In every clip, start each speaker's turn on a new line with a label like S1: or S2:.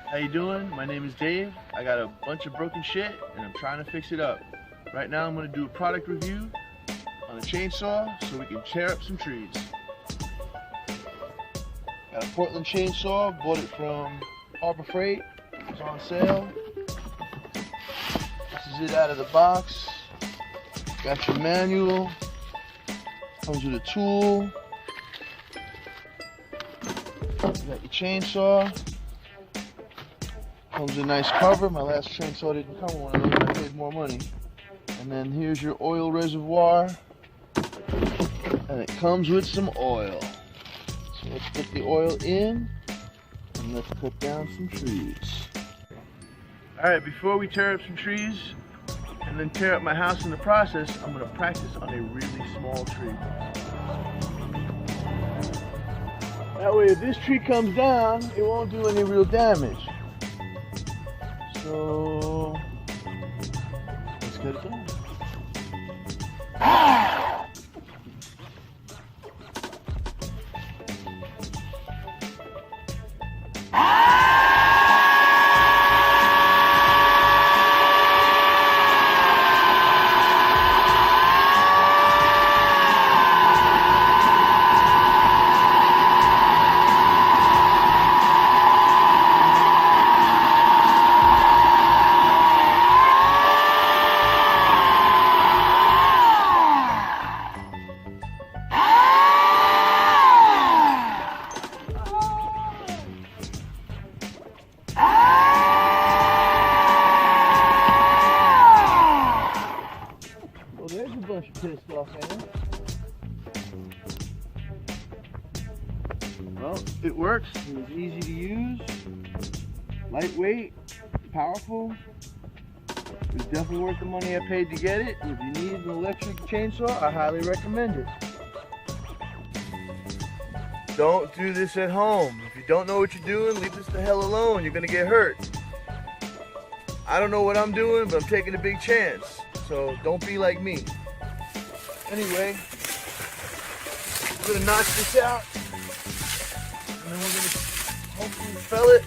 S1: How you doing? My name is Dave. I got a bunch of broken shit and I'm trying to fix it up. Right now I'm going to do a product review on a chainsaw so we can tear up some trees. Got a Portland chainsaw, bought it from Harbor Freight. It's on sale. This is it out of the box. Got your manual. Comes with a tool. You got your chainsaw. Comes with a nice cover. My last chainsaw didn't come with one of those. I paid more money. And then here's your oil reservoir. And it comes with some oil. So let's put the oil in and let's cut down some trees. Alright, before we tear up some trees and then tear up my house in the process, I'm going to practice on a really small tree. That way if this tree comes down, it won't do any real damage. So let's get it done. There's a bunch of pissed off ants. Well, it works. It was easy to use, lightweight, powerful. It was definitely worth the money I paid to get it. If you need an electric chainsaw, I highly recommend it. Don't do this at home. If you don't know what you're doing, leave this the hell alone. You're gonna get hurt. I don't know what I'm doing, but I'm taking a big chance. So don't be like me. Anyway, we're gonna knock this out, and then we're gonna hopefully fell it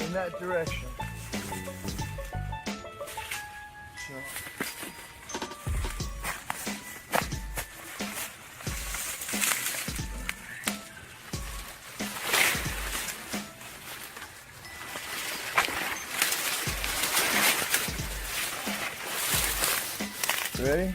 S1: in that direction. Ready?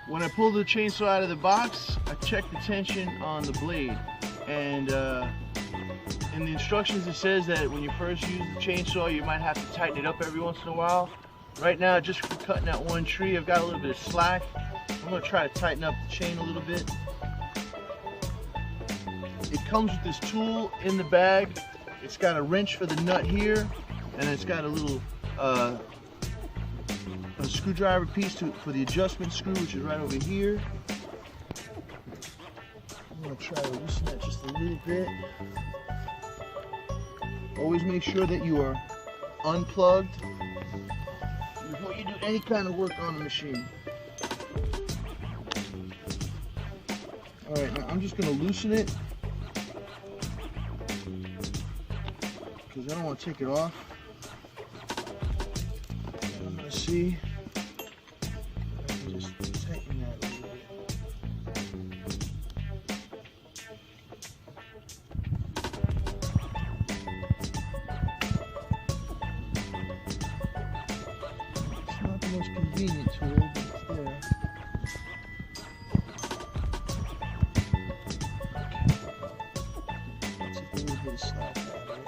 S1: When I pulled the chainsaw out of the box, I checked the tension on the blade, and in the instructions it says that when you first use the chainsaw you might have to tighten it up every once in a while. Right now, just for cutting that one tree, I've got a little bit of slack. I'm going to try to tighten up the chain a little bit. It comes with this tool in the bag. It's got a wrench for the nut here, and it's got a little a screwdriver piece for the adjustment screw, which is right over here. I'm going to try to loosen that just a little bit. Always make sure that you are unplugged before you do any kind of work on the machine. Alright, now I'm just going to loosen it because I don't want to take it off. And I'm going to see if I can just tighten that a little the most convenient tool, but it's there. Let's take a little bit of slack out of it.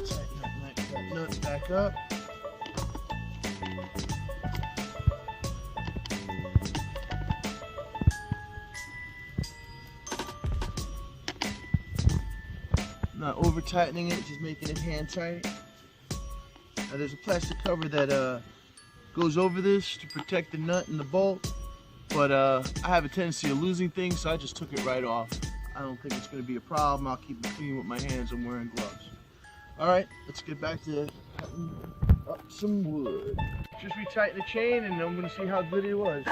S1: Tighten that nut back up. Not over tightening it, just making it hand tight. Now there's a plastic cover that goes over this to protect the nut and the bolt, but I have a tendency of losing things, so I just took it right off. I don't think it's going to be a problem. I'll keep it clean with my hands. I'm wearing gloves. Alright, let's get back to cutting up some wood. Just retighten the chain and I'm going to see how good it was.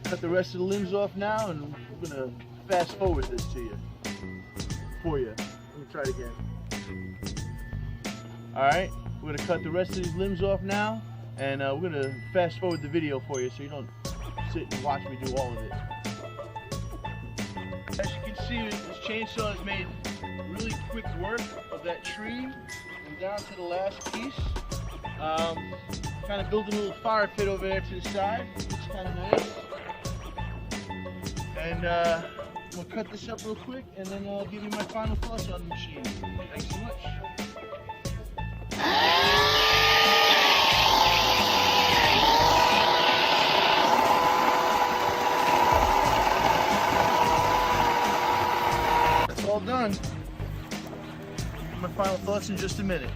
S1: Cut the rest of the limbs off now, and we're gonna fast forward this to you. For you. Let me try it again. Alright, we're gonna cut the rest of these limbs off now, and we're gonna fast forward the video for you so you don't sit and watch me do all of it. As you can see, this chainsaw has made really quick work of that tree and down to the last piece. Kind of building a little fire pit over there to the side. It's kind of nice. And we'll cut this up real quick, and then I'll give you my final thoughts on the machine. Thanks so much. That's all done. My final thoughts in just a minute.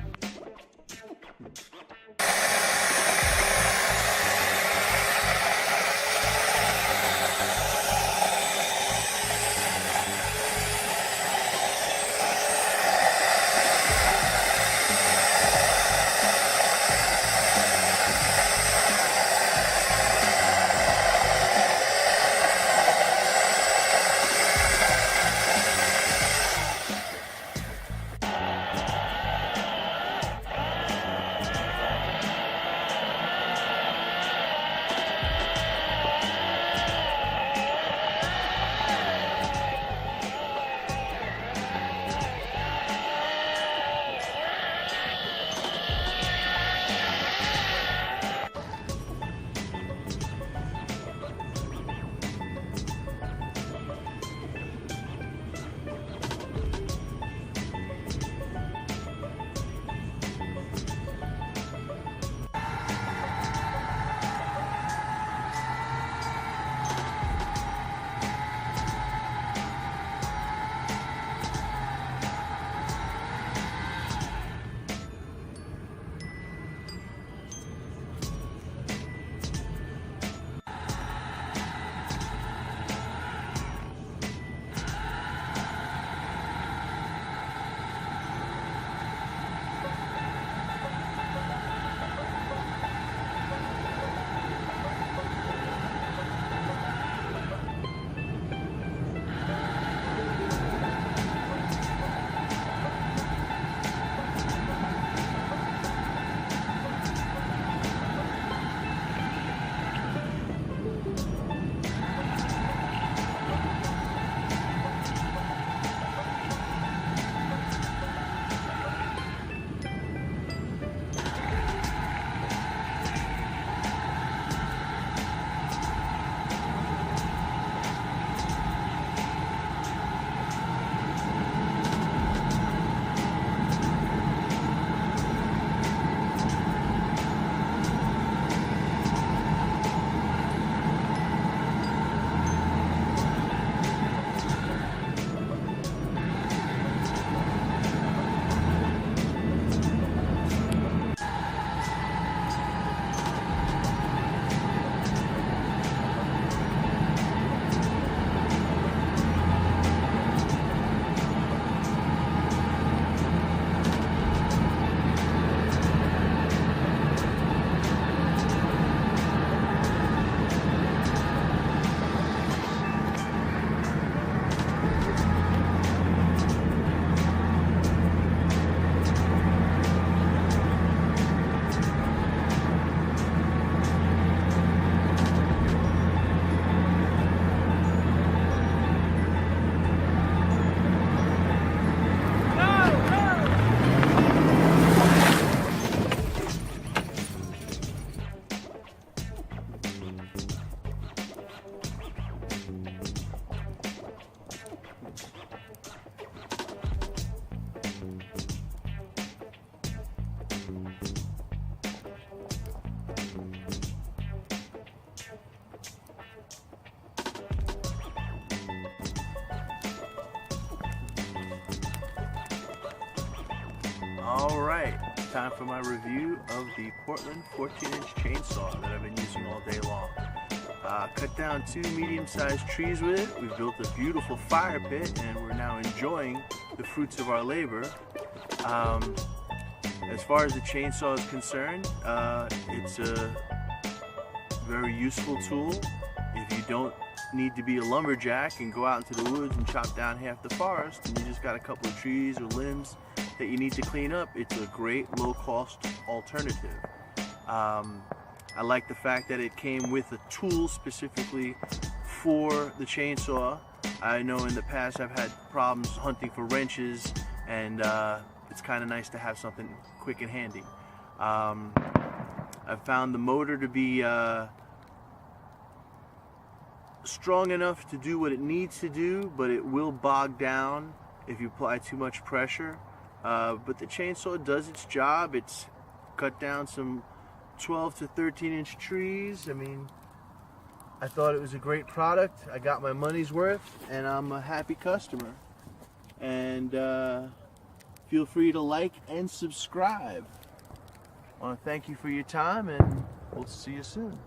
S2: Alright, time for my review of the Portland 14-inch chainsaw that I've been using all day long. Cut down 2 medium-sized trees with it. We've built a beautiful fire pit and we're now enjoying the fruits of our labor. As far as the chainsaw is concerned, it's a very useful tool. If you don't need to be a lumberjack and go out into the woods and chop down half the forest and you just got a couple of trees or limbs that you need to clean up, it's a great low-cost alternative. I like the fact that it came with a tool specifically for the chainsaw. I know in the past I've had problems hunting for wrenches, and it's kind of nice to have something quick and handy. I've found the motor to be strong enough to do what it needs to do, but it will bog down if you apply too much pressure. But the chainsaw does its job. It's cut down some 12 to 13-inch trees. I mean, I thought it was a great product. I got my money's worth, and I'm a happy customer. And feel free to like and subscribe. I want to thank you for your time, and we'll see you soon.